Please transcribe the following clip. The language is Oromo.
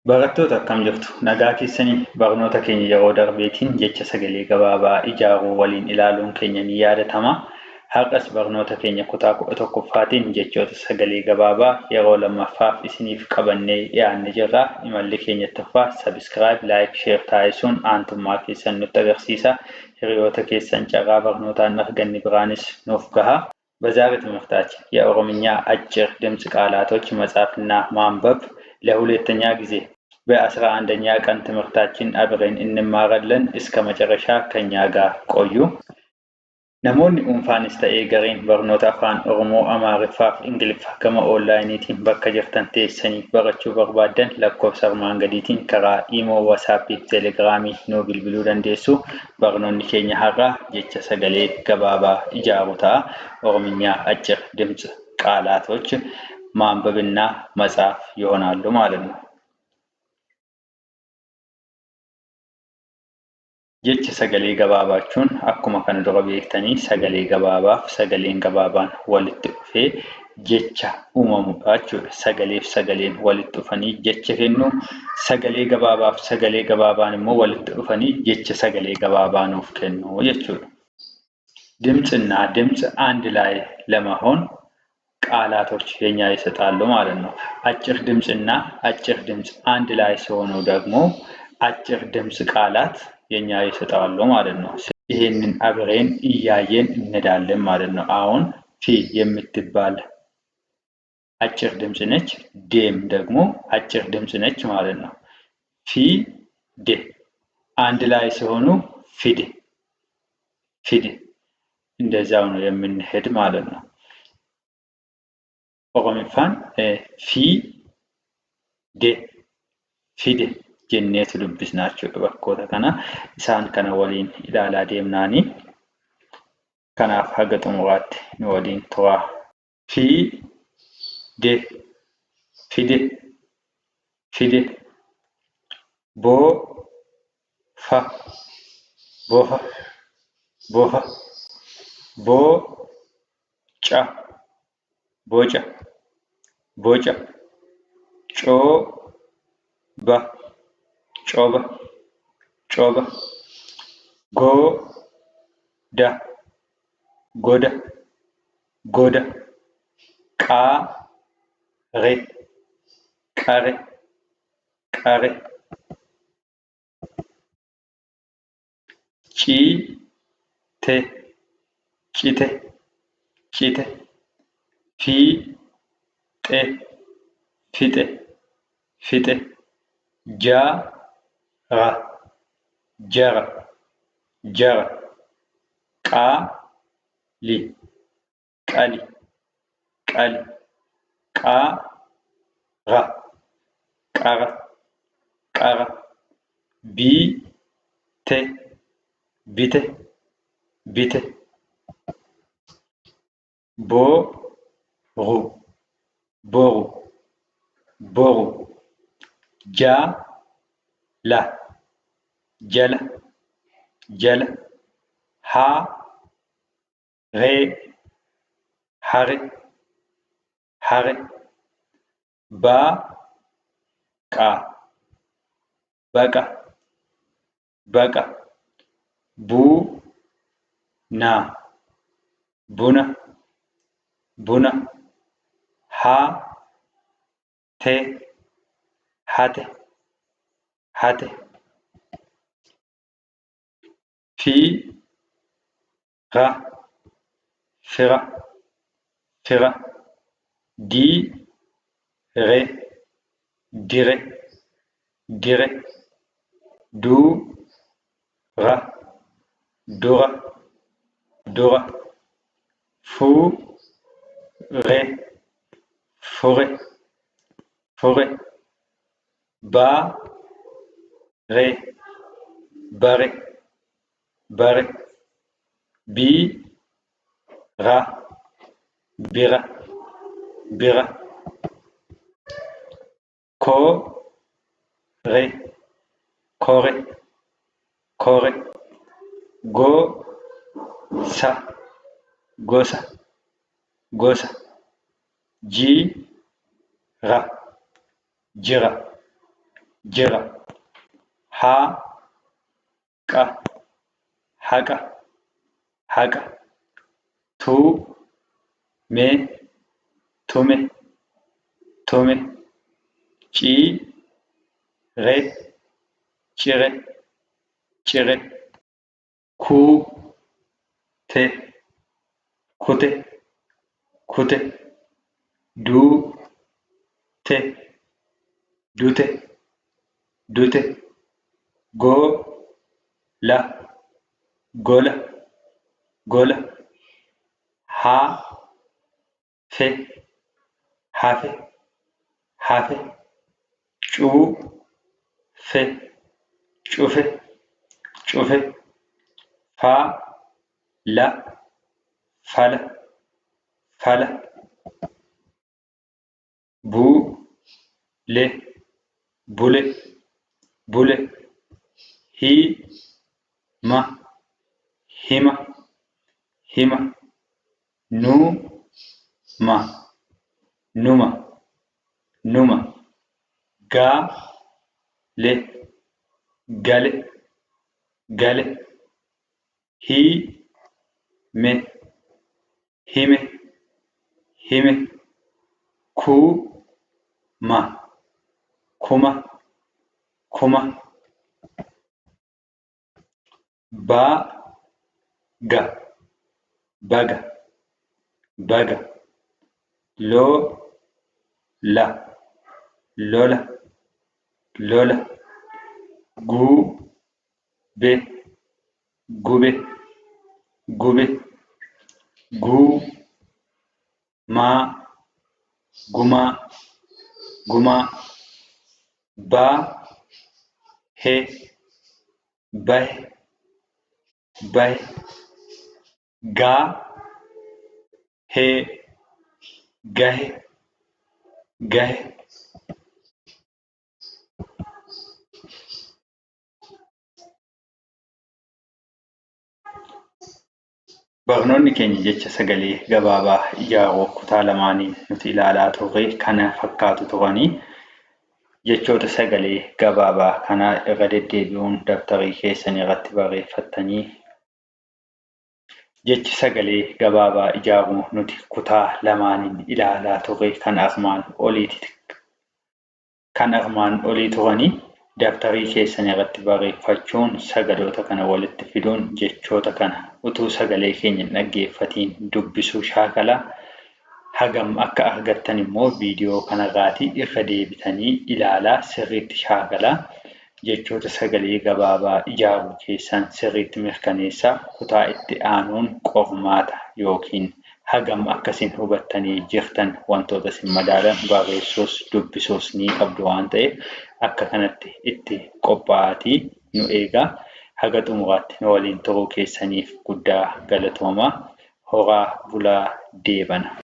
Barattoota akkam jirtu nagaa keessanii barnoota keenya yeroo darbeetiin jecha sagalee gabaabaa ijaaruu waliin ilaaluun keenya ni yaadatama. Har'as barnoota keenya kutaa 11ffaatiin jechoota sagalee gabaabaa yeroo lammaffaaf isiniif qabannee dhiyaannee jirra. Imalli keenya tokkoffaa subscribe, like, share taasisuun aantummaa keessan nutti agarsiisa. Hiriyoota keessan carraa barnootaan arganne biraanis nuuf gaha. በዛሬ ትምህርታችን የኦሮምኛ አጭር ድምጽ ቃላቶች መጻፍና ማንበብ ለሁለተኛ ጊዜ በ11ኛ ቀን ትምህርታችን አብረን እንማራለን። እስከ መጨረሻ ከኛ ጋር ቆዩ። namoonni dhuunfaanis ta'ee gareen barnoota afaan Oromoo, Amaariffaa fi Ingiliffaa gama onlaayiniitiin bakka jirtan teessanii barachuu barbaadan lakkoofsa armaan gadiitiin karaa Imo, WhatsApp fi Telegiraamii nu bilbiluu dandeessu. Barnoonni keenya har'aa jecha sagalee gabaabaa ijaaruu ta'a. Oromiኛ አጭር ድምጽ ቃላቶች ማንበብና መጻፍ ይሆናሉ ማለት ነው። jecha sagalee gabaabachuun akkuma kana dura beektanii sagalee gabaabaaf sagaleen gabaabaan walitti dhufee jecha uumamudha jechuudha. Sagaleef sagaleen walitti dhufanii jecha kennu, sagalee gabaabaaf sagalee gabaabaan immoo walitti dhufanii jecha sagalee gabaabaa nuuf kennu jechuudha. ድምጽና ድምጽ አንድ ላይ ለመሆን ቃላቶች የኛ ይሰጣሉ ማለት ነው። አጭር ድምጽና አጭር ድምጽ አንድ ላይ ሲሆኑ ደግሞ አጭር ድምጽ ቃላት የኛ ይሰጣሉ ማለት ነው። ይሄንን አብረን እያየን እንሄዳለን ማለት ነው። አሁን ፊ የምትባል አጭር ድምጽ ነች። ዴም ደግሞ አጭር ድምጽ ነች ማለት ነው። ፊ ዴ አንድ ላይ ሲሆኑ ፊድ ፊድ እንደዛው ነው የምንሄድ ማለት ነው። ኦሮሚፋን ፊ ዴ ፊድ ጀኔቱ ዱብስናቸው በኮታ ከና ኢሳን ከነ ወሊን ኢላላ ዴምናኒ ከናፍ ሀገ ጥሙራት ወሊን ተዋ ፊ ዴ ፊድ ፊድ ቦ ፋ ቦፋ ቦፋ ቦጫ ቦጫ ቦጫ ጮባ ጮባ ጮባ ጎዳ ጎዳ ጎዳ ቃሬ ቃሬ ቃሬ ጪቴ ጪቴ ጪቴ ፊጤ ፊጤ ፊጤ ጃራ ጃራ ጃራ ቃሊ ቃሊ ቃሊ ቃራ ቃራ ቃራ ቢቴ ቢቴ ቢቴ ቦሩ ቦሩ ቦሩ ጃላ ጀላ ጀላ ሀሬ ሀሬ ሀሬ ባቃ በቃ በቃ ቡና ቡና ቡና ሀቴ ሀቴ ሀቴ ፊራ ፊራ ፊራ ዲሬ ዲሬ ዲሬ ዱራ ዱራ ዱራ ፉሬ ፉሬ ፉሬ ባሬ ባሬ ባሬ ቢራ ቢራ ቢራ ኮሬ ኮሬ ኮሬ ጎሳ ጎሳ ጎሳ ጂራ ጅራ jira, haa, qa, haqa, haqa, tuu, mee, tume, tume, cii, ree, cire, cire, kuu, te, kute, kute, duu, te, dute, dute, goo, la, gola, gola, haa, fe, hafe, hafe, cuu, fe, cufe, cufe, faa, la, fala, fala, buu, le, bule, bule, hii, ma, hima, hima, nuu, ma, numa, numa, gaa, le, gale, gale, hii, me, hime, hime, kuu, ma, kuma, kuma, baa, ga, baga, baga, loo, la, lola, lola, guu, be, gube, gube, guu, maa, gumaa, gumaa, baa, he, bahe, bahe, gaa, hee, gahe, gahe. Barnoonni keenya jecha sagalee gabaabaa ijaaruu kutaa lamaanii nuti ilaalaa turre kana fakkaatu turanii jechoota sagalee gabaabaa kana irra deddeebi'uun dabtarii keessan irratti barreeffattanii jechi sagalee gabaabaa ijaaruu nuti kutaa lamaaniin ilaalaa turre kan armaan olii turanii dabtarii keessan irratti barreeffachuun sagaloota kana walitti fiduun jechoota kana utuu sagalee keenya dhaggeeffatiin dubbisuu shaakala hagam akka argattan immoo viidiyoo kanarraatii irra deebitanii ilaalaa sirriitti shaakalaa jechoota sagalee gabaabaa ijaaruu keessan sirriitti mirkaneessaa kutaa itti aanuun qormaata yookiin hagam akkasiin hubattanii jirtan wantoota isin madaalan barreessuus dubbisuus ni qabdu waan ta'eef akka kanatti itti qophaa'aatii nu eegaa haga xumuraatti nu waliin turuu keessaniif guddaa galatoomaa horaa bulaa deebana.